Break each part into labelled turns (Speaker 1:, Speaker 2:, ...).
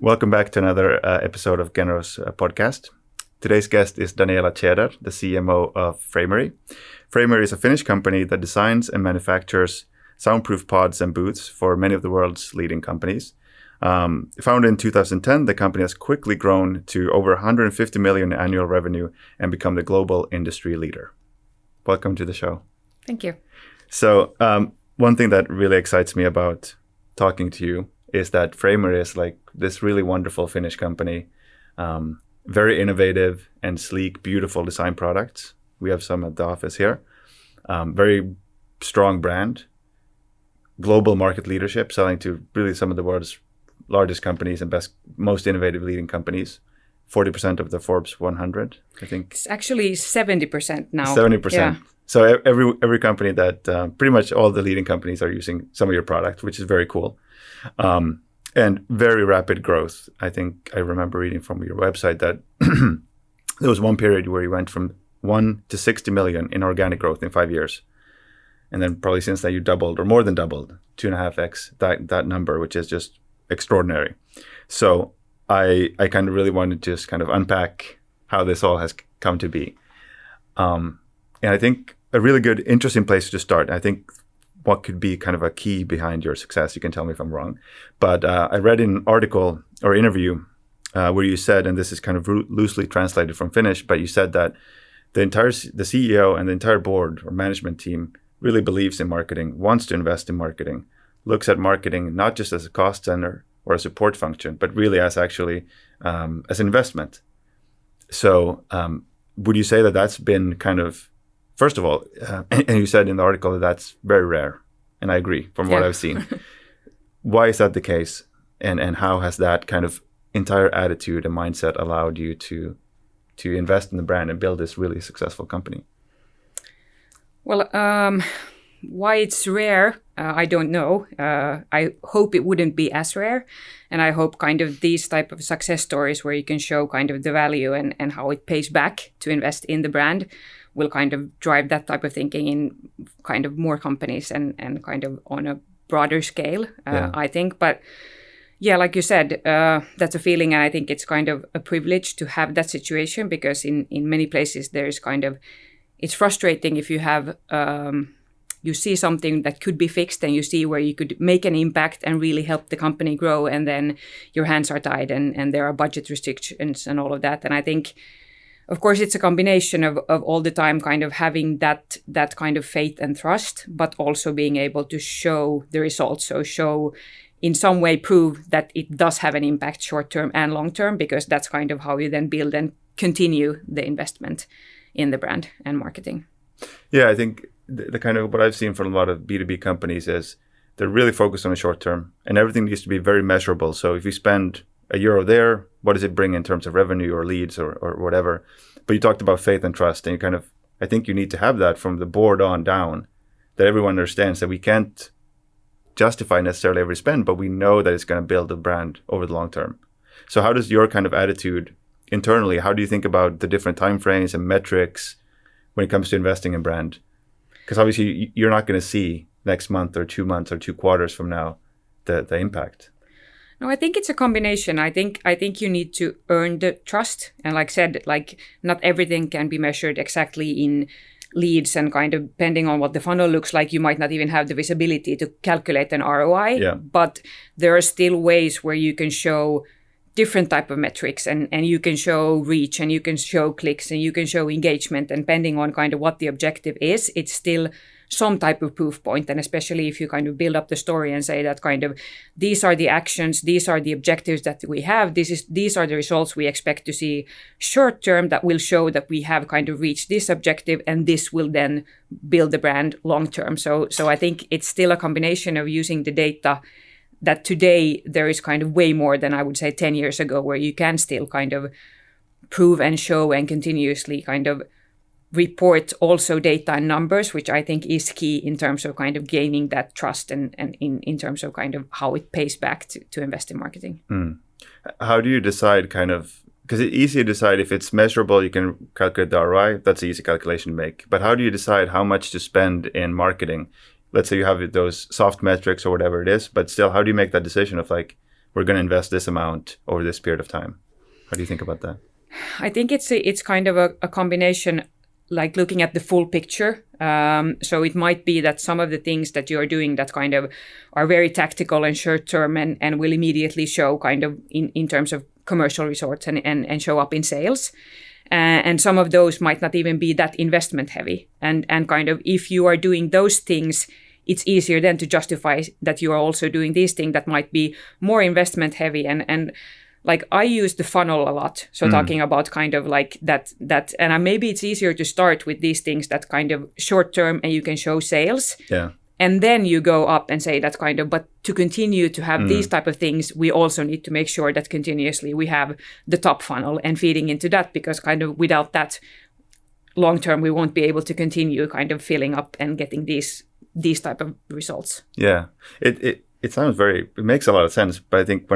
Speaker 1: Welcome back to another episode of Genero's podcast. Today's guest is Daniela Tjeder, the CMO of Framery. Framery is a Finnish company that designs and manufactures soundproof pods and booths for many of the world's leading companies. Founded in 2010, the company has quickly grown to over 150 million in annual revenue and become the global industry leader. Welcome to the show.
Speaker 2: Thank you.
Speaker 1: So one thing that really excites me about talking to you is that Framery is like this really wonderful Finnish company, very innovative and sleek, beautiful design products. We have some at the office here. Very strong brand, global market leadership, selling to really some of the world's largest companies and most innovative leading companies. 40% of the Forbes 100, I think.
Speaker 2: It's actually 70% now.
Speaker 1: 70%.
Speaker 2: Yeah.
Speaker 1: So every company that, pretty much all the leading companies are using some of your product, which is very cool. And very rapid growth. I think I remember reading from your website that there was one period where you went from 1 to 60 million in organic growth in 5 years. And then probably since that you doubled or more than doubled, 2.5x that number, which is just extraordinary. So I kind of really wanted to just kind of unpack how this all has come to be. And I think a really good, interesting place to start, I think what could be kind of a key behind your success, you can tell me if I'm wrong, but I read in an article or interview where you said, and this is kind of loosely translated from Finnish, but you said that the CEO and the entire board or management team really believes in marketing, wants to invest in marketing, looks at marketing not just as a cost center or a support function, but really as actually as investment. So would you say that that's been kind of, first of all, and you said in the article that that's very rare, and I agree from what I've seen. Why is that the case? And how has that kind of entire attitude and mindset allowed you to invest in the brand and build this really successful company?
Speaker 2: Well, why it's rare, I don't know. I hope it wouldn't be as rare. And I hope kind of these type of success stories where you can show kind of the value and how it pays back to invest in the brand will kind of drive that type of thinking in kind of more companies and kind of on a broader scale, I think. But yeah, like you said, that's a feeling, and I think it's kind of a privilege to have that situation because in many places there's kind of, it's frustrating if you have, you see something that could be fixed and you see where you could make an impact and really help the company grow, and then your hands are tied and there are budget restrictions and all of that. And I think, of course, it's a combination of all the time kind of having that kind of faith and trust, but also being able to show the results. So show, in some way, prove that it does have an impact short term and long term, because that's kind of how you then build and continue the investment in the brand and marketing.
Speaker 1: Yeah, I think the kind of what I've seen from a lot of B2B companies is they're really focused on the short term and everything needs to be very measurable. So if you spend €1 there, what does it bring in terms of revenue or leads or whatever? But you talked about faith and trust, and you kind of, I think you need to have that from the board on down, that everyone understands that we can't justify necessarily every spend, but we know that it's going to build a brand over the long term. So how does your kind of attitude internally, how do you think about the different timeframes and metrics when it comes to investing in brand? Because obviously you're not going to see next month or 2 months or 2 quarters from now the impact.
Speaker 2: No, I think it's a combination. I think you need to earn the trust. And like I said, like not everything can be measured exactly in leads, and kind of depending on what the funnel looks like, you might not even have the visibility to calculate an ROI.
Speaker 1: Yeah.
Speaker 2: But there are still ways where you can show different type of metrics, and you can show reach, and you can show clicks, and you can show engagement, and depending on kind of what the objective is, it's still some type of proof point. And especially if you kind of build up the story and say that kind of these are the actions, these are the objectives that we have, these are the results we expect to see short term that will show that we have kind of reached this objective, and this will then build the brand long term. So I think it's still a combination of using the data that today there is kind of way more than I would say 10 years ago, where you can still kind of prove and show and continuously kind of report also data and numbers, which I think is key in terms of kind of gaining that trust and in terms of kind of how it pays back to invest in marketing.
Speaker 1: How do you decide kind of, because it's easy to decide if it's measurable, you can calculate the ROI, that's an easy calculation to make. But how do you decide how much to spend in marketing? Let's say you have those soft metrics or whatever it is, but still, how do you make that decision of like, we're going to invest this amount over this period of time. How do you think about that?
Speaker 2: I think it's kind of a combination, like looking at the full picture. So it might be that some of the things that you're doing that kind of are very tactical and short term and will immediately show kind of in terms of commercial results and show up in sales. And some of those might not even be that investment heavy. And kind of if you are doing those things, it's easier then to justify that you are also doing these things that might be more investment heavy. And like I use the funnel a lot. So talking about kind of like that, and maybe it's easier to start with these things that kind of short term and you can show sales.
Speaker 1: Yeah.
Speaker 2: And then you go up and say that kind of, but to continue to have these type of things, we also need to make sure that continuously we have the top funnel and feeding into that, because kind of without that, long term, we won't be able to continue kind of filling up and getting these type of results.
Speaker 1: Yeah, it sounds it makes a lot of sense. But I think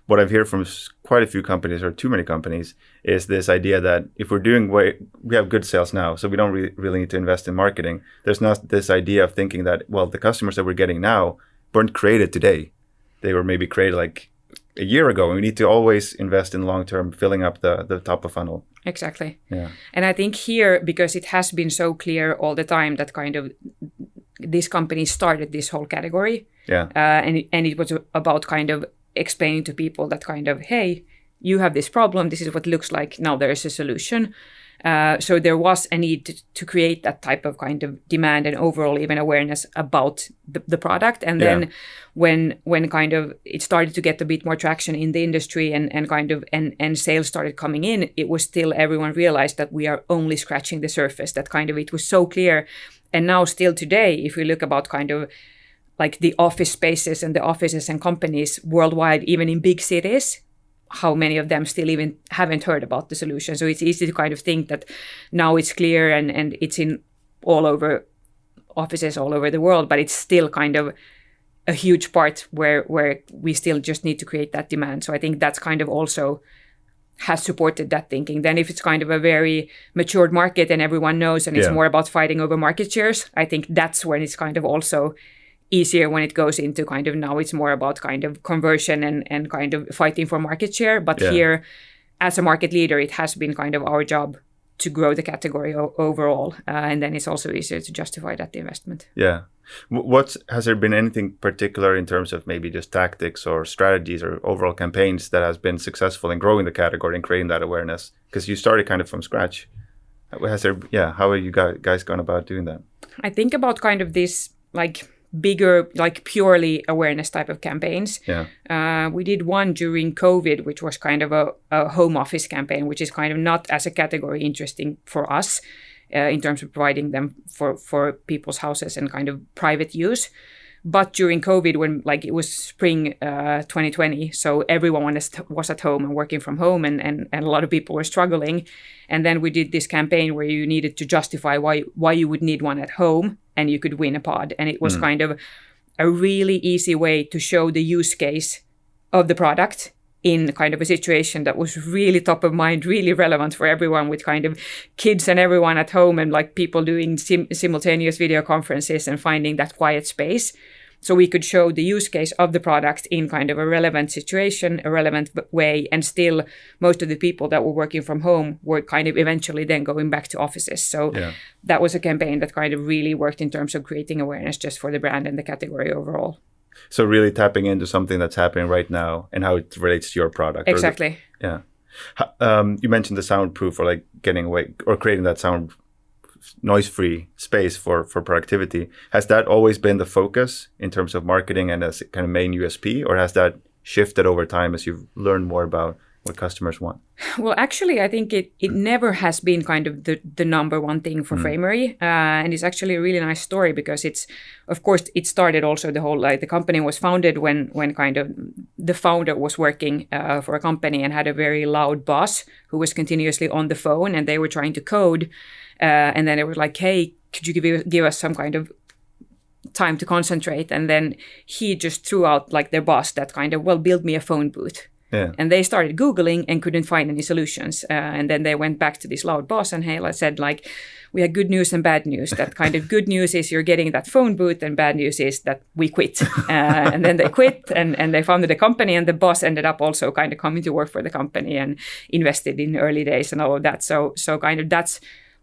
Speaker 1: what I've heard from quite a few companies, or too many companies, is this idea that if we're doing we have good sales now, so we don't really need to invest in marketing. There's not this idea of thinking that, well, the customers that we're getting now weren't created today. They were maybe created like a year ago, and we need to always invest in long-term filling up the top of funnel.
Speaker 2: Exactly.
Speaker 1: Yeah.
Speaker 2: And I think here, because it has been so clear all the time that kind of this company started this whole category.
Speaker 1: Yeah.
Speaker 2: And it was about kind of explaining to people that kind of, hey, you have this problem. This is what it looks like. Now there is a solution. So there was a need to create that type of kind of demand and overall even awareness about the product. And then when kind of it started to get a bit more traction in the industry and sales started coming in, it was still everyone realized that we are only scratching the surface, that kind of it was so clear. And now still today, if we look about kind of like the office spaces and the offices and companies worldwide, even in big cities, how many of them still even haven't heard about the solution. So it's easy to kind of think that now it's clear and it's in all over offices all over the world, but it's still kind of a huge part where we still just need to create that demand. So I think that's kind of also has supported that thinking. Then if it's kind of a very matured market and everyone knows and it's more about fighting over market shares, I think that's when it's kind of also easier when it goes into kind of now it's more about kind of conversion and kind of fighting for market share. But here, as a market leader, it has been kind of our job to grow the category overall. And then it's also easier to justify that investment.
Speaker 1: Yeah. Has there been anything particular in terms of maybe just tactics or strategies or overall campaigns that has been successful in growing the category and creating that awareness? Because you started kind of from scratch. How are you guys gone about doing that? I
Speaker 2: think about kind of this like bigger, like purely awareness type of campaigns.
Speaker 1: Yeah.
Speaker 2: We did one during COVID, which was kind of a home office campaign, which is kind of not as a category interesting for us in terms of providing them for people's houses and kind of private use. But during COVID, when like it was spring 2020, so everyone was at home and working from home and a lot of people were struggling. And then we did this campaign where you needed to justify why you would need one at home and you could win a pod. And it was kind of a really easy way to show the use case of the product in kind of a situation that was really top of mind, really relevant for everyone, with kind of kids and everyone at home and like people doing simultaneous video conferences and finding that quiet space. So we could show the use case of the product in kind of a relevant situation, a relevant way, and still most of the people that were working from home were kind of eventually then going back to offices. So that was a campaign that kind of really worked in terms of creating awareness just for the brand and the category overall.
Speaker 1: So really tapping into something that's happening right now and how it relates to your product.
Speaker 2: Exactly.
Speaker 1: You mentioned the soundproof, or like getting away or creating that noise-free space for productivity. Has that always been the focus in terms of marketing and as kind of main USP, or has that shifted over time as you've learned more about what customers want?
Speaker 2: Well, actually, I think it never has been kind of the number one thing for Framery. And it's actually a really nice story because of course, it started also the company was founded when kind of the founder was working for a company and had a very loud boss who was continuously on the phone, and they were trying to code. And then it was like, hey, could you give us some kind of time to concentrate? And then he just threw out like their boss that kind of, well, build me a phone booth.
Speaker 1: Yeah.
Speaker 2: And they started Googling and couldn't find any solutions. And then they went back to this loud boss and said, like, we had good news and bad news. That kind of good news is you're getting that phone booth, and bad news is that we quit. And then they quit and they founded a company, and the boss ended up also kind of coming to work for the company and invested in early days and all of that. So kind of that's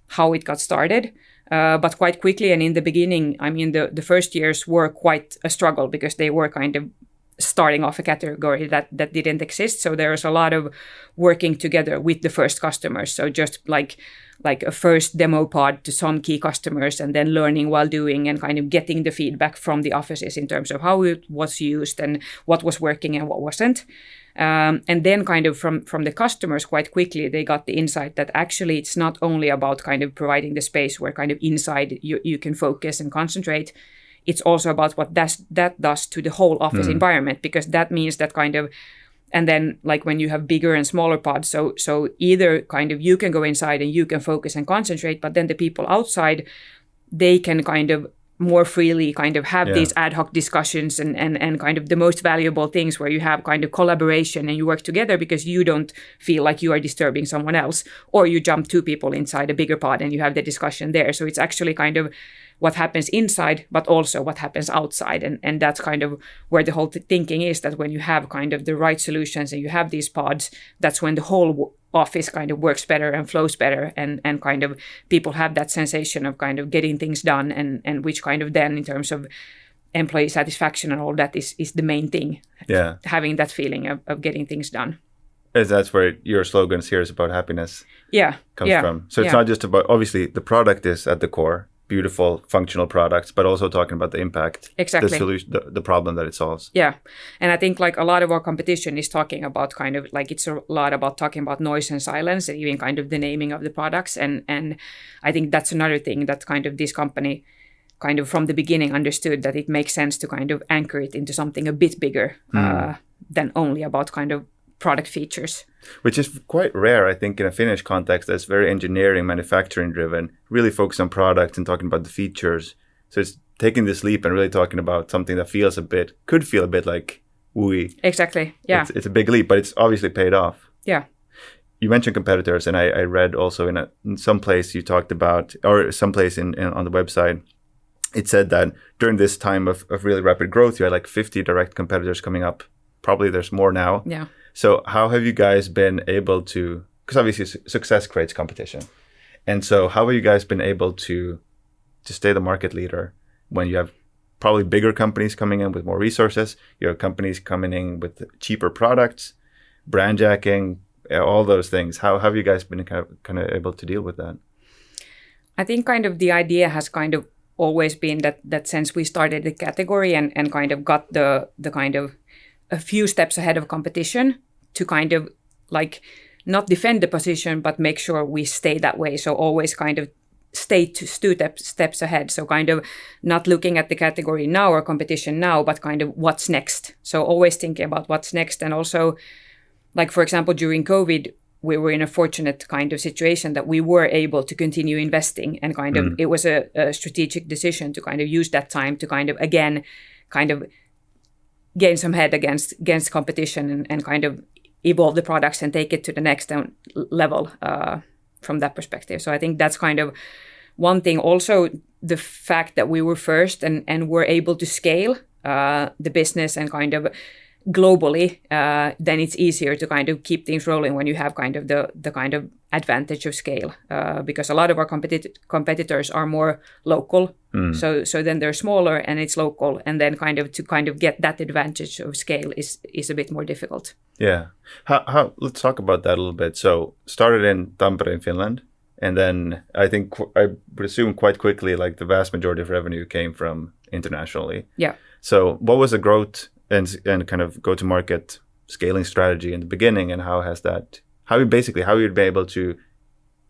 Speaker 2: how it got started. But quite quickly and in the beginning, I mean, the first years were quite a struggle because they were kind of starting off a category that didn't exist. So there was a lot of working together with the first customers. So just like a first demo pod to some key customers, and then learning while doing and kind of getting the feedback from the offices in terms of how it was used and what was working and what wasn't. And then kind of from the customers quite quickly, they got the insight that actually it's not only about kind of providing the space where kind of inside you can focus and concentrate. It's also about what that does to the whole office environment, because that means that kind of, and then like when you have bigger and smaller pods, so either kind of you can go inside and you can focus and concentrate, but then the people outside, they can kind of more freely kind of have these ad hoc discussions and kind of the most valuable things where you have kind of collaboration and you work together because you don't feel like you are disturbing someone else, or you jump two people inside a bigger pod and you have the discussion there. So it's actually kind of what happens inside, but also what happens outside. And that's kind of where the whole thinking is, that when you have kind of the right solutions and you have these pods, that's when the whole office kind of works better and flows better, and kind of people have that sensation of kind of getting things done, and which kind of then in terms of employee satisfaction and all that is the main thing.
Speaker 1: Yeah.
Speaker 2: Having that feeling of getting things done.
Speaker 1: As that's where your slogans here is about happiness comes from. So it's not just about, obviously the product is at the core, beautiful functional products, but also talking about the impact,
Speaker 2: exactly,
Speaker 1: the solution, the problem that it solves.
Speaker 2: Yeah. And I think like a lot of our competition is talking about kind of like, it's a lot about talking about noise and silence and even kind of the naming of the products. And I think that's another thing that kind of this company kind of from the beginning understood, that it makes sense to kind of anchor it into something a bit bigger than only about kind of product features.
Speaker 1: Which is quite rare, I think, in a Finnish context that's very engineering, manufacturing driven, really focused on product and talking about the features. So it's taking this leap and really talking about something that could feel a bit like wooey.
Speaker 2: Exactly, yeah.
Speaker 1: It's a big leap, but it's obviously paid off.
Speaker 2: Yeah.
Speaker 1: You mentioned competitors, and I read also in some place you talked about, or some place on the website, it said that during this time of really rapid growth, you had like 50 direct competitors coming up. Probably there's more now.
Speaker 2: Yeah.
Speaker 1: So how have you guys been able to, because obviously success creates competition. And so how have you guys been able to stay the market leader when you have probably bigger companies coming in with more resources, you have companies coming in with cheaper products, brand jacking, all those things. How have you guys been kind of able to deal with that?
Speaker 2: I think kind of the idea has kind of always been that since we started the category and kind of got the kind of a few steps ahead of competition, to kind of like not defend the position, but make sure we stay that way. So always kind of stay two steps ahead. So kind of not looking at the category now or competition now, but kind of what's next. So always thinking about what's next. And also, like, for example, during COVID, we were in a fortunate kind of situation that we were able to continue investing, and kind of it was a strategic decision to kind of use that time to kind of, again, kind of gain some head against competition and kind of evolve the products and take it to the next level from that perspective. So I think that's kind of one thing. Also, the fact that we were first and were able to scale the business and kind of globally, then it's easier to kind of keep things rolling when you have kind of the kind of advantage of scale, because a lot of our competitors are more local. So then they're smaller and it's local, and then kind of get that advantage of scale is a bit more difficult.
Speaker 1: Yeah. How let's talk about that a little bit. So started in Tampere in Finland, and then I think I would assume quite quickly like the vast majority of revenue came from internationally.
Speaker 2: Yeah.
Speaker 1: So what was the growth and kind of go-to-market scaling strategy in the beginning, and how you'd be able to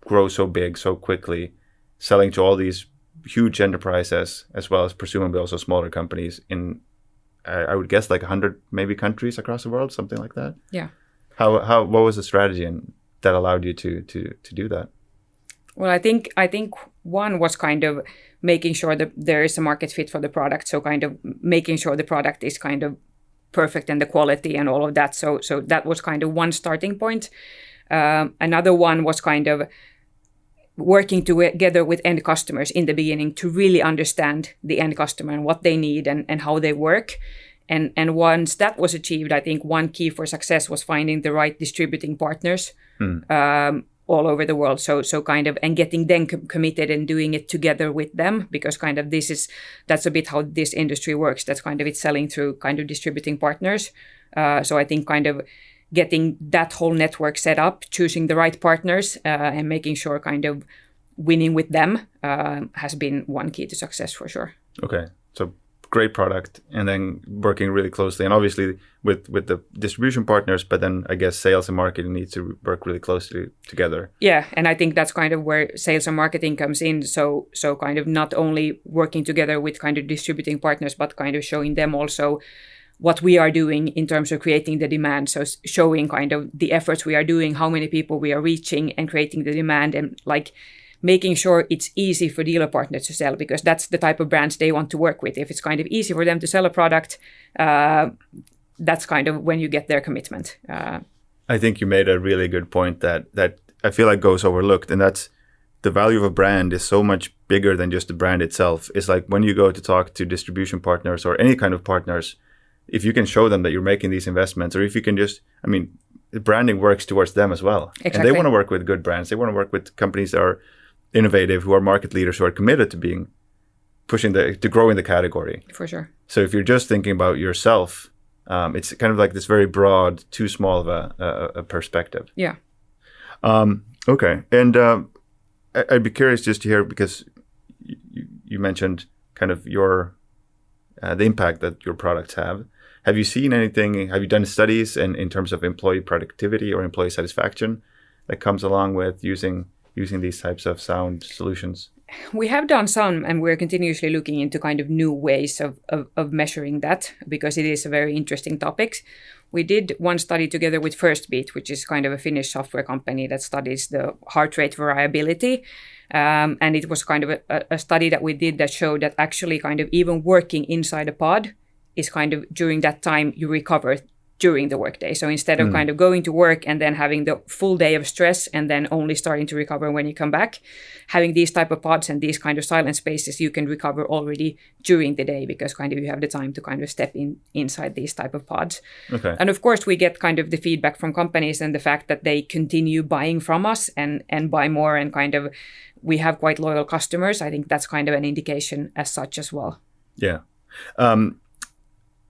Speaker 1: grow so big so quickly, selling to all these huge enterprises as well as presumably also smaller companies in, I would guess, like 100 maybe countries across the world, something like that.
Speaker 2: Yeah.
Speaker 1: What was the strategy that allowed you to do that?
Speaker 2: Well, I think one was kind of making sure that there is a market fit for the product. So kind of making sure the product is kind of perfect and the quality and all of that. So that was kind of one starting point. Another one was kind of working together with end customers in the beginning to really understand the end customer and what they need and how they work. And once that was achieved, I think one key for success was finding the right distributing partners all over the world. So kind of, and getting them committed and doing it together with them, because kind of that's a bit how this industry works. That's kind of it's selling through kind of distributing partners. So I think kind of getting that whole network set up, choosing the right partners, and making sure kind of winning with them has been one key to success for sure.
Speaker 1: Okay, so great product, and then working really closely, and obviously with the distribution partners, but then I guess sales and marketing needs to work really closely together.
Speaker 2: Yeah, and I think that's kind of where sales and marketing comes in. So kind of not only working together with kind of distributing partners, but kind of showing them also what we are doing in terms of creating the demand. So showing kind of the efforts we are doing, how many people we are reaching and creating the demand, and like making sure it's easy for dealer partners to sell, because that's the type of brands they want to work with. If it's kind of easy for them to sell a product, that's kind of when you get their commitment.
Speaker 1: I think you made a really good point that I feel like goes overlooked, and that's the value of a brand is so much bigger than just the brand itself. It's like when you go to talk to distribution partners or any kind of partners, if you can show them that you're making these investments, or if you can just, I mean, branding works towards them as well.
Speaker 2: Exactly.
Speaker 1: And they want to work with good brands. They want to work with companies that are innovative, who are market leaders, who are committed to to growing the category.
Speaker 2: For sure.
Speaker 1: So if you're just thinking about yourself, it's kind of like this very broad, too small of a perspective.
Speaker 2: Yeah.
Speaker 1: Okay. And I'd be curious just to hear, because you mentioned kind of the impact that your products have. Have you seen anything, have you done studies in terms of employee productivity or employee satisfaction that comes along with using these types of sound solutions?
Speaker 2: We have done some, and we're continuously looking into kind of new ways of measuring that, because it is a very interesting topic. We did one study together with Firstbeat, which is kind of a Finnish software company that studies the heart rate variability. And it was kind of a study that we did that showed that actually kind of even working inside a pod is kind of during that time you recover during the workday. So instead of kind of going to work and then having the full day of stress and then only starting to recover when you come back, having these type of pods and these kind of silent spaces, you can recover already during the day, because kind of you have the time to kind of step inside these type of pods.
Speaker 1: Okay.
Speaker 2: And of course, we get kind of the feedback from companies and the fact that they continue buying from us and buy more, and kind of we have quite loyal customers. I think that's kind of an indication as such as well.
Speaker 1: Yeah.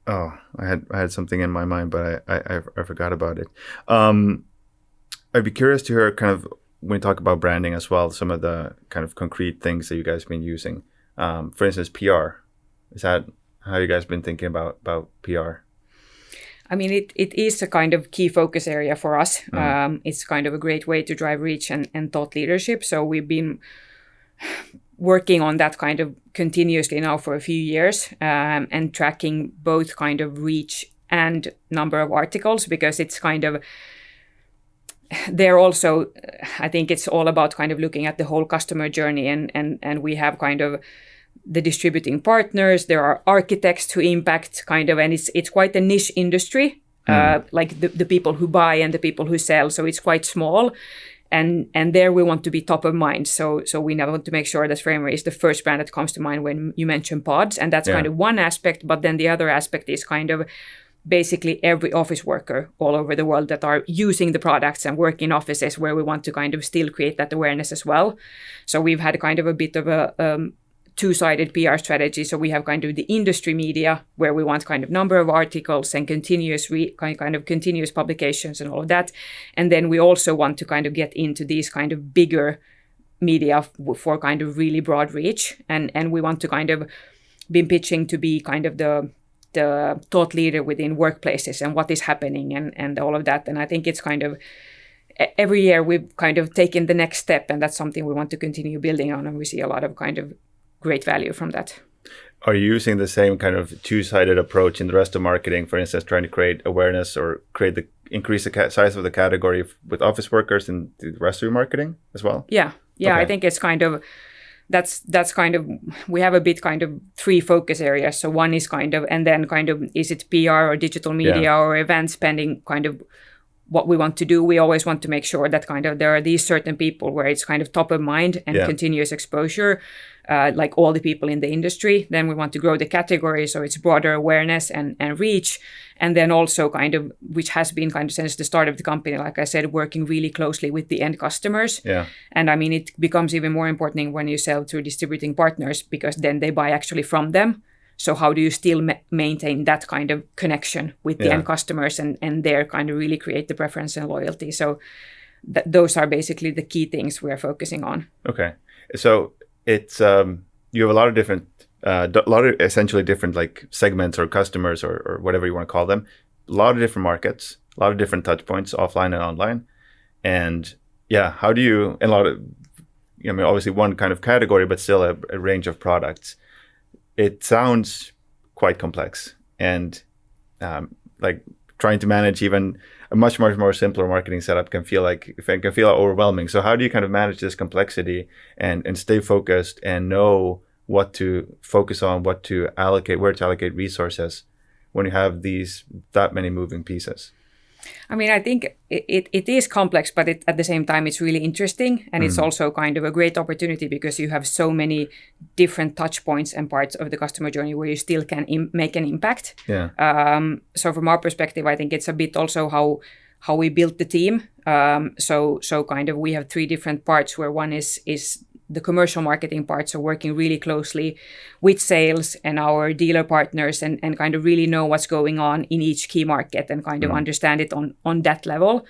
Speaker 1: I had something in my mind, but I forgot about it. I'd be curious to hear kind of, when you talk about branding as well, some of the kind of concrete things that you guys have been using. For instance, PR. Is that how you guys been thinking about PR?
Speaker 2: I mean, it is a kind of key focus area for us. It's kind of a great way to drive reach and thought leadership. So we've been working on that kind of continuously now for a few years, and tracking both kind of reach and number of articles, because it's kind of, they're also, I think it's all about kind of looking at the whole customer journey, and we have kind of the distributing partners, there are architects to impact kind of, and it's quite a niche industry, like the people who buy and the people who sell, so it's quite small. And there we want to be top of mind. So we now want to make sure that Framery is the first brand that comes to mind when you mention pods. And that's kind of one aspect. But then the other aspect is kind of basically every office worker all over the world that are using the products and work in offices, where we want to kind of still create that awareness as well. So we've had kind of a bit of a two-sided PR strategy. So we have kind of the industry media, where we want kind of number of articles and continuous kind of continuous publications and all of that. And then we also want to kind of get into these kind of bigger media for kind of really broad reach. And we want to kind of be pitching to be kind of the thought leader within workplaces and what is happening and all of that. And I think it's kind of every year we've kind of taken the next step, and that's something we want to continue building on. And we see a lot of kind of great value from that.
Speaker 1: Are you using the same kind of two-sided approach in the rest of marketing, for instance, trying to create awareness or increase the size of the category with office workers and the rest of your marketing as well?
Speaker 2: Yeah. Okay. I think it's kind of that's kind of, we have a bit kind of 3 focus areas. So one is kind of, and then kind of, is it PR or digital media or events, pending kind of what we want to do. We always want to make sure that kind of there are these certain people where it's kind of top of mind and continuous exposure, like all the people in the industry. Then we want to grow the category, so it's broader awareness and reach. And then also kind of, which has been kind of since the start of the company, like I said, working really closely with the end customers.
Speaker 1: Yeah.
Speaker 2: And I mean, it becomes even more important when you sell through distributing partners, because then they buy actually from them. So how do you still maintain that kind of connection with the end customers and there kind of really create the preference and loyalty? So those are basically the key things we are focusing on.
Speaker 1: Okay. So it's, you have a lot of different, essentially different like segments or customers or whatever you want to call them, a lot of different markets, a lot of different touch points, offline and online. And how do you, and a lot of, I mean, obviously one kind of category, but still a range of products. It sounds quite complex, and like trying to manage even a much more simpler marketing setup can feel overwhelming. So how do you kind of manage this complexity and stay focused and know what to focus on, what to allocate, where to allocate resources when you have that many moving pieces?
Speaker 2: I mean, I think it is complex, but at the same time, it's really interesting. And it's also kind of a great opportunity because you have so many different touch points and parts of the customer journey where you still can make an impact.
Speaker 1: Yeah.
Speaker 2: So from our perspective, I think it's a bit also how we built the team. So kind of we have 3 different parts where one is the commercial marketing part, so working really closely with sales and our dealer partners and kind of really know what's going on in each key market and kind of understand it on that level.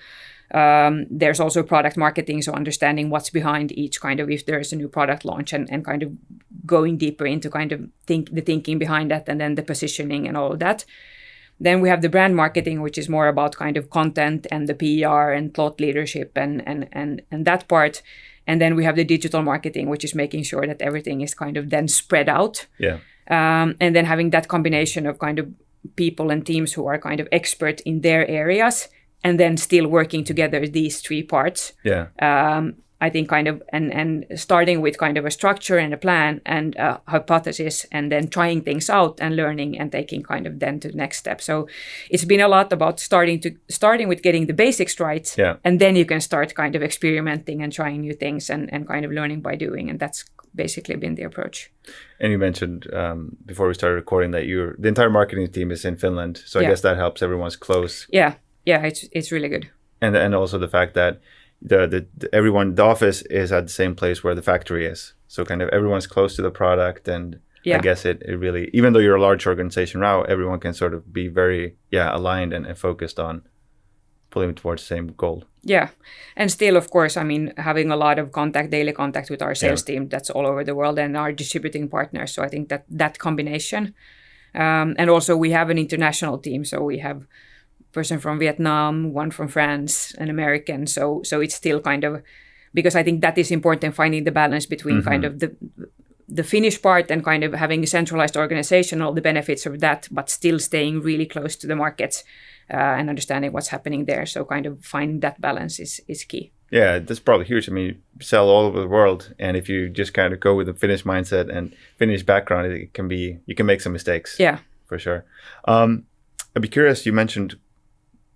Speaker 2: There's also product marketing, so understanding what's behind each kind of, if there's a new product launch and kind of going deeper into kind of the thinking behind that and then the positioning and all of that. Then we have the brand marketing, which is more about kind of content and the PR and thought leadership and that part. And then we have the digital marketing, which is making sure that everything is kind of then spread out.
Speaker 1: Yeah.
Speaker 2: And then having that combination of kind of people and teams who are kind of expert in their areas, and then still working together these 3 parts.
Speaker 1: Yeah.
Speaker 2: I think kind of, and starting with kind of a structure and a plan and a hypothesis, and then trying things out and learning and taking kind of then to the next step. So it's been a lot about starting with getting the basics right.
Speaker 1: Yeah.
Speaker 2: And then you can start kind of experimenting and trying new things and kind of learning by doing. And that's basically been the approach.
Speaker 1: And you mentioned before we started recording that the entire marketing team is in Finland. So I guess that helps, everyone's close.
Speaker 2: Yeah. Yeah, it's really good.
Speaker 1: And also the fact that the office is at the same place where the factory is. So kind of everyone's close to the product, and I guess it really, even though you're a large organization now, everyone can sort of be very aligned and focused on pulling towards the same goal.
Speaker 2: Yeah. And still, of course, I mean, having a lot of daily contact with our sales team that's all over the world and our distributing partners. So I think that combination. And also we have an international team. So we have person from Vietnam, one from France, an American. So it's still kind of, because I think that is important, finding the balance between kind of the Finnish part and kind of having a centralized organization, all the benefits of that, but still staying really close to the markets and understanding what's happening there. So kind of finding that balance is key.
Speaker 1: Yeah, that's probably huge. I mean, you sell all over the world, and if you just kind of go with a Finnish mindset and Finnish background, you can make some mistakes.
Speaker 2: Yeah,
Speaker 1: for sure. I'd be curious. You mentioned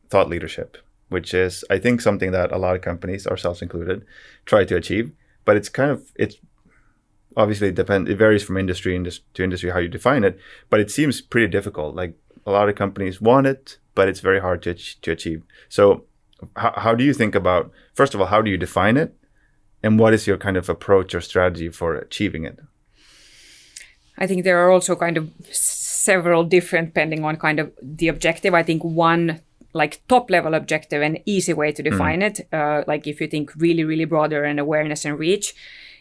Speaker 1: thought leadership, which is, I think, something that a lot of companies, ourselves included, try to achieve. But it's obviously it varies from industry to industry how you define it. But it seems pretty difficult. Like a lot of companies want it, but it's very hard to achieve. So how do you think about, first of all, how do you define it? And what is your kind of approach or strategy for achieving it?
Speaker 2: I think there are also kind of several different, depending on kind of the objective. I think one like top level objective and easy way to define it, like if you think really, really broader and awareness and reach,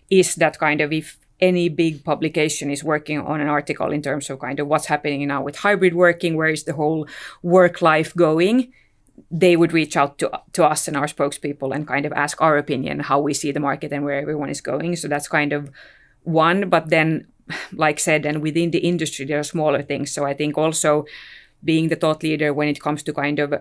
Speaker 2: is that kind of if any big publication is working on an article in terms of kind of what's happening now with hybrid working, where is the whole work life going, they would reach out to us and our spokespeople and kind of ask our opinion, how we see the market and where everyone is going. So that's kind of one. But then, like said, and within the industry, there are smaller things. So I think also being the thought leader when it comes to kind of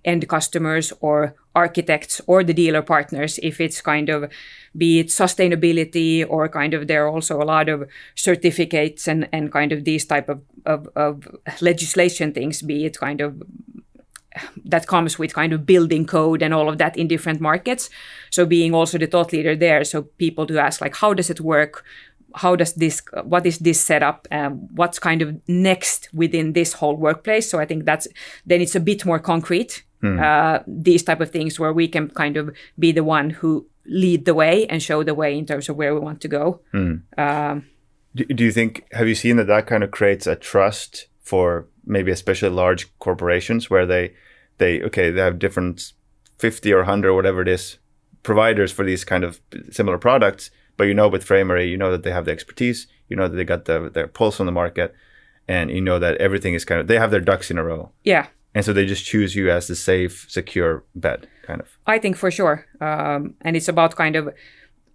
Speaker 2: end customers or architects or the dealer partners, if it's kind of, be it sustainability or kind of, there are also a lot of certificates and kind of these type of legislation things, be it kind of that comes with kind of building code and all of that in different markets. So being also the thought leader there, so people to ask like, how does it work? What is this setup? What's kind of next within this whole workplace? So I think then it's a bit more concrete, these type of things where we can kind of be the one who lead the way and show the way in terms of where we want to go.
Speaker 1: Do you think, have you seen that kind of creates a trust for maybe especially large corporations where they have different 50 or 100 or whatever it is providers for these kind of similar products, but with Framery, that they have the expertise, that they got their pulse on the market, and that everything is kind of, they have their ducks in a row.
Speaker 2: Yeah.
Speaker 1: And so they just choose you as the safe, secure bet, kind of.
Speaker 2: I think for sure. And it's about kind of,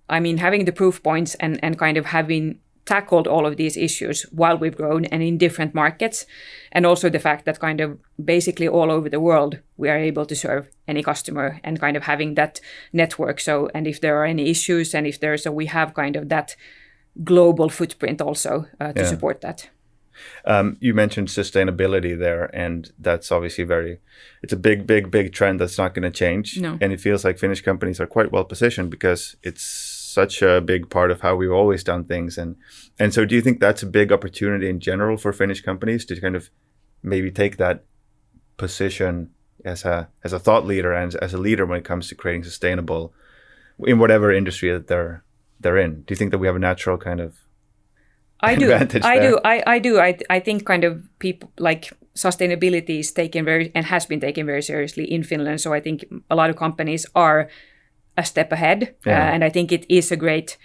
Speaker 2: having the proof points and kind of having tackled all of these issues while we've grown and in different markets. And also the fact that kind of basically all over the world, we are able to serve any customer and kind of having that network. So, and if there are any issues and if we have kind of that global footprint also to support that.
Speaker 1: You mentioned sustainability there, and that's obviously it's a big trend that's not going to change.
Speaker 2: No.
Speaker 1: And it feels like Finnish companies are quite well positioned because it's such a big part of how we've always done things. And so do you think that's a big opportunity in general for Finnish companies to kind of maybe take that position as a thought leader and as a leader when it comes to creating sustainable in whatever industry that they're in? Do you think that we have a natural kind of advantage there?
Speaker 2: I do. I think kind of people like sustainability is taken has been taken very seriously in Finland. So I think a lot of companies are a step ahead, and I think it is a great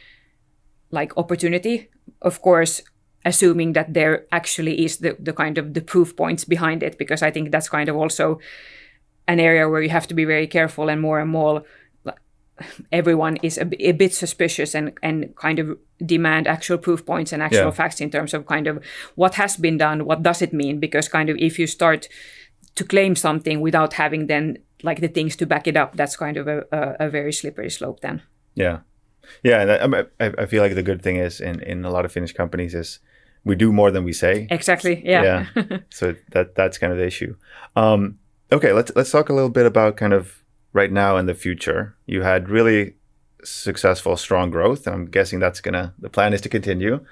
Speaker 2: opportunity. Of course, assuming that there actually is the kind of the proof points behind it, because I think that's kind of also an area where you have to be very careful, and more everyone is a bit suspicious and kind of demand actual proof points and actual facts in terms of kind of what has been done, what does it mean, because kind of if you start to claim something without having then the things to back it up, that's kind of a very slippery slope then.
Speaker 1: Yeah. And I feel like the good thing is in a lot of Finnish companies is we do more than we say.
Speaker 2: Exactly. Yeah.
Speaker 1: So that's kind of the issue. Okay, let's talk a little bit about kind of right now and the future. You had really successful, strong growth, and I'm guessing the plan is to continue.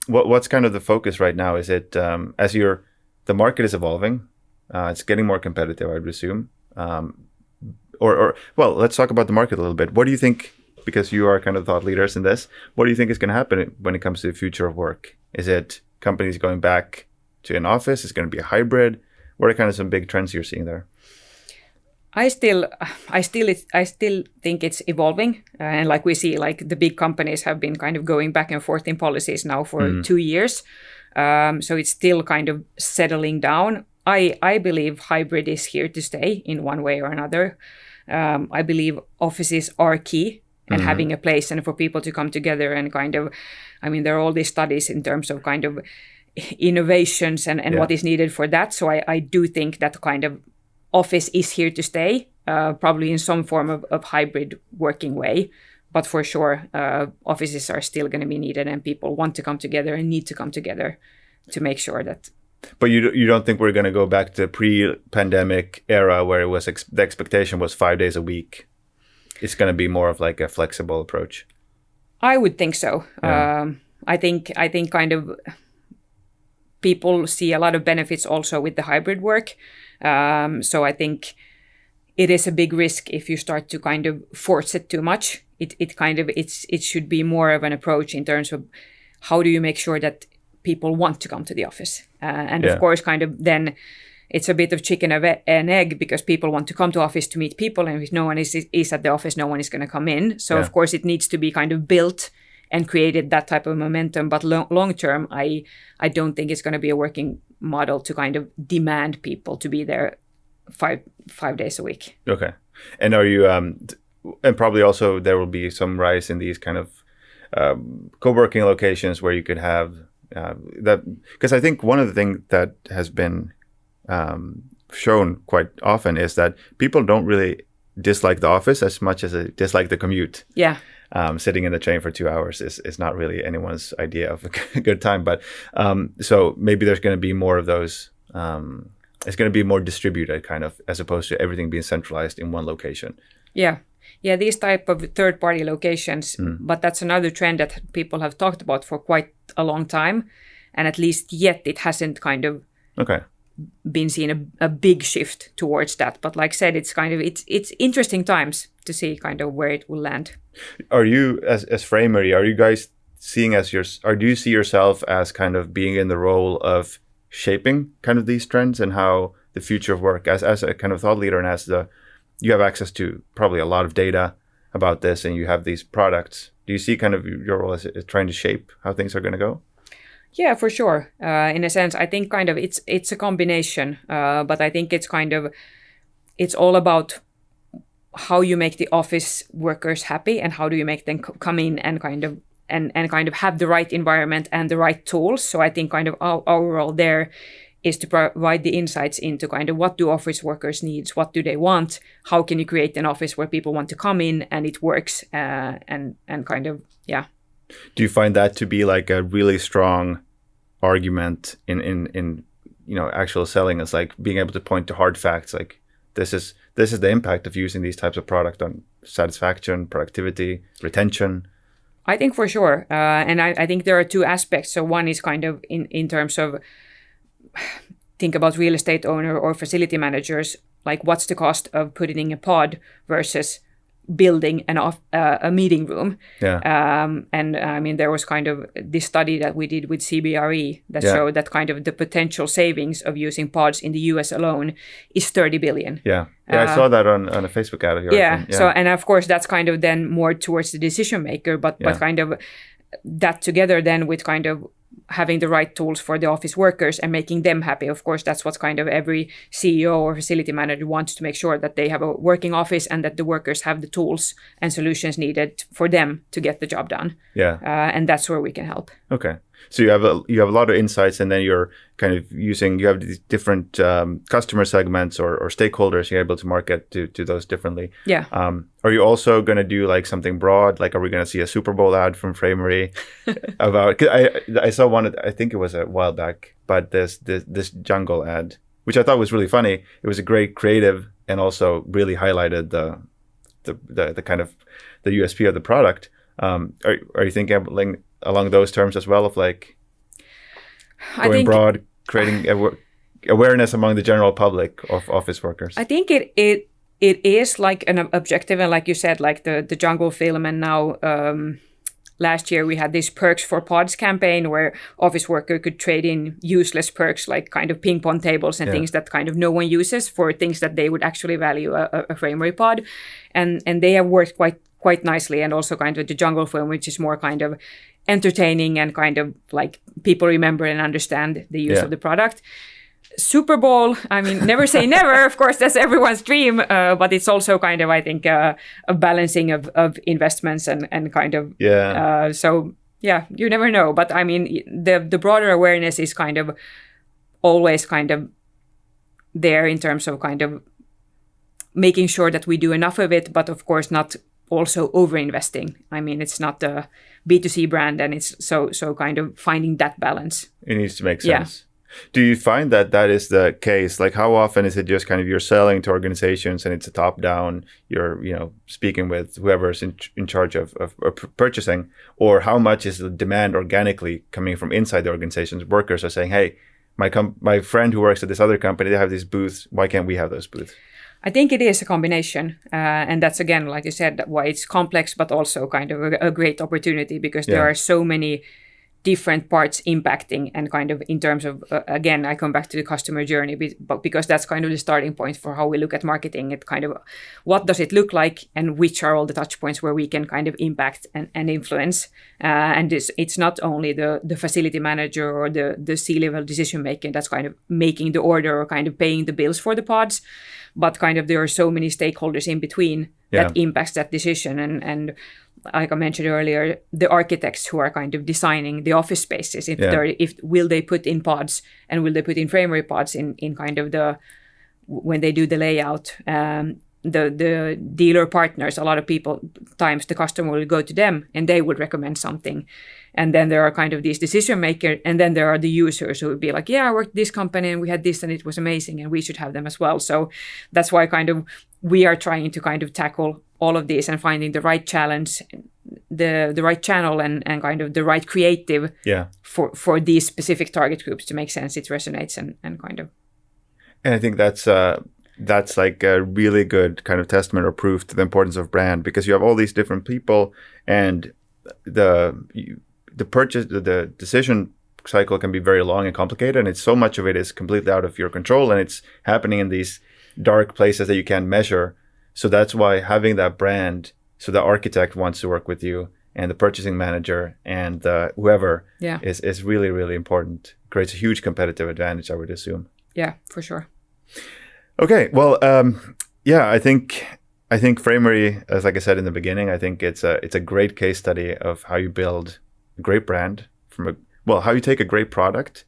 Speaker 1: What's kind of the focus right now? Is it as the market is evolving? It's getting more competitive, I would assume. Well, let's talk about the market a little bit. What do you think, because you are kind of thought leaders in this, what do you think is going to happen when it comes to the future of work? Is it companies going back to an office? Is it going to be a hybrid? What are kind of some big trends you're seeing there?
Speaker 2: I still think it's evolving, and we see the big companies have been kind of going back and forth in policies now for 2 years. So it's still kind of settling down. I believe hybrid is here to stay in one way or another. I believe offices are key and having a place and for people to come together and kind of, there are all these studies in terms of kind of innovations and what is needed for that. So I do think that kind of office is here to stay, probably in some form of hybrid working way. But for sure, offices are still going to be needed, and people want to come together and need to come together to make sure that.
Speaker 1: But you don't think we're going to go back to pre-pandemic era where it was the expectation was 5 days a week? It's going to be more of a flexible approach.
Speaker 2: I would think so.
Speaker 1: Yeah.
Speaker 2: I think kind of people see a lot of benefits also with the hybrid work. So I think it is a big risk if you start to kind of force it too much. It should be more of an approach in terms of how do you make sure that people want to come to the office. Of course, kind of then it's a bit of chicken and egg, because people want to come to office to meet people, and if no one is at the office, no one is going to come in. So of course it needs to be kind of built and created that type of momentum. But long term, I don't think it's going to be a working model to kind of demand people to be there 5 days a week.
Speaker 1: Okay. And are you, and probably also there will be some rise in these kind of co-working locations where you could have that because I think one of the things that has been shown quite often is that people don't really dislike the office as much as they dislike the commute.
Speaker 2: Yeah.
Speaker 1: Sitting in the train for 2 hours is not really anyone's idea of a good time. But so maybe there's going to be more of those. It's going to be more distributed, kind of, as opposed to everything being centralized in one location.
Speaker 2: Yeah. Yeah, these type of third-party locations, but that's another trend that people have talked about for quite a long time, and at least yet it hasn't kind of been seen a big shift towards that. But like I said, it's kind of it's interesting times to see kind of where it will land.
Speaker 1: Are you as Framery? Are you guys seeing or do you see yourself as kind of being in the role of shaping kind of these trends and how the future of work as a kind of thought leader, and you have access to probably a lot of data about this, and you have these products. Do you see kind of your role as trying to shape how things are going to go?
Speaker 2: Yeah, for sure. In a sense, I think kind of it's a combination, but I think it's all about how you make the office workers happy, and how do you make them come in and kind of have the right environment and the right tools. So I think kind of our role there is to provide the insights into kind of what do office workers need, what do they want, how can you create an office where people want to come in and it works, and kind of, yeah.
Speaker 1: Do you find that to be like a really strong argument in actual selling? It's like being able to point to hard facts, like this is the impact of using these types of product on satisfaction, productivity, retention.
Speaker 2: I think for sure, and I think there are two aspects. So one is kind of in terms of think about real estate owner or facility managers, like what's the cost of putting in a pod versus building a meeting room. And I mean, there was kind of this study that we did with CBRE that showed that kind of the potential savings of using pods in the US alone is 30 billion.
Speaker 1: I saw that on a Facebook ad of yours.
Speaker 2: So, and of course that's kind of then more towards the decision maker, but kind of that together then with kind of having the right tools for the office workers and making them happy. Of course, that's what kind of every CEO or facility manager wants, to make sure that they have a working office and that the workers have the tools and solutions needed for them to get the job done. And that's where we can help.
Speaker 1: Okay. So you have a lot of insights, and then you're kind of you have these different customer segments or stakeholders you're able to market to those differently. Are you also going to do like something broad? Like, are we going to see a Super Bowl ad from Framery about? 'Cause I saw one. I think it was a while back, but this jungle ad, which I thought was really funny. It was a great creative, and also really highlighted the kind of the USP of the product. Are you thinking along those terms as well, of like going broad, creating awareness among the general public of office workers?
Speaker 2: I think it is like an objective, and like you said, like the jungle film, and now last year we had this Perks for Pods campaign where office worker could trade in useless perks like kind of ping pong tables and things that kind of no one uses for things that they would actually value a Framery pod, and they have worked quite nicely. And also kind of the jungle film, which is more kind of entertaining and kind of like people remember and understand the use of the product. Super Bowl, I mean, never say never. Of course, that's everyone's dream, but it's also kind of, I think, a balancing of investments and kind of. So yeah, you never know. But I mean, the broader awareness is kind of always kind of there in terms of kind of making sure that we do enough of it, but of course not also over-investing. I mean, it's not a B2C brand, and it's so kind of finding that balance.
Speaker 1: It needs to make sense. Do you find that is the case? Like, how often is it just kind of you're selling to organizations and it's a top-down, you're speaking with whoever's in charge of purchasing, or how much is the demand organically coming from inside the organizations? Workers are saying, hey, my friend who works at this other company, they have these booths. Why can't we have those booths?
Speaker 2: I think it is a combination. And that's, again, like you said, why it's complex, but also kind of a great opportunity, because there are so many different parts impacting, and kind of in terms of, again, I come back to the customer journey, but because that's kind of the starting point for how we look at marketing. It kind of, what does it look like, and which are all the touch points where we can kind of impact and influence. And it's not only the facility manager or the C-level decision maker that's kind of making the order or kind of paying the bills for the pods, but kind of there are so many stakeholders in between that impacts that decision. And like I mentioned earlier, the architects who are kind of designing the office spaces, if will they put in pods and will they put in Framery pods in kind of when they do the layout. The dealer partners, a lot of times the customer will go to them and they would recommend something. And then there are kind of these decision makers, and then there are the users who would be like, yeah, I worked at this company and we had this and it was amazing and we should have them as well. So that's why kind of we are trying to kind of tackle all of these and finding the right challenge, the right channel and kind of the right creative for these specific target groups to make sense. It resonates and kind of.
Speaker 1: And I think that's like a really good kind of testament or proof to the importance of brand, because you have all these different people and the decision cycle can be very long and complicated, and it's so much of it is completely out of your control, and it's happening in these dark places that you can't measure. So that's why having that brand, so the architect wants to work with you and the purchasing manager and whoever is really, really important. Creates a huge competitive advantage, I would assume.
Speaker 2: Yeah, for sure.
Speaker 1: Okay, well, I think Framery, as like I said in the beginning, I think it's a great case study of how you build a great brand how you take a great product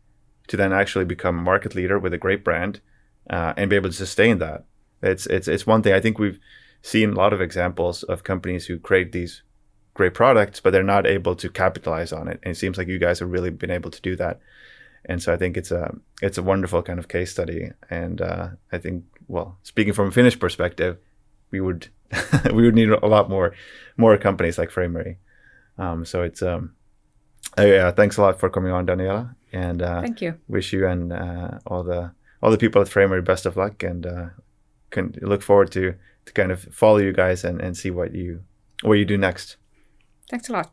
Speaker 1: to then actually become a market leader with a great brand and be able to sustain that. It's one thing. I think we've seen a lot of examples of companies who create these great products, but they're not able to capitalize on it. And it seems like you guys have really been able to do that. And so I think it's a wonderful kind of case study. And I think, well, speaking from a Finnish perspective, we would need a lot more companies like Framery. So it's thanks a lot for coming on, Daniela. And
Speaker 2: thank you.
Speaker 1: Wish you and all the people at Framery best of luck, and can look forward to kind of follow you guys and see what you do next.
Speaker 2: Thanks a lot.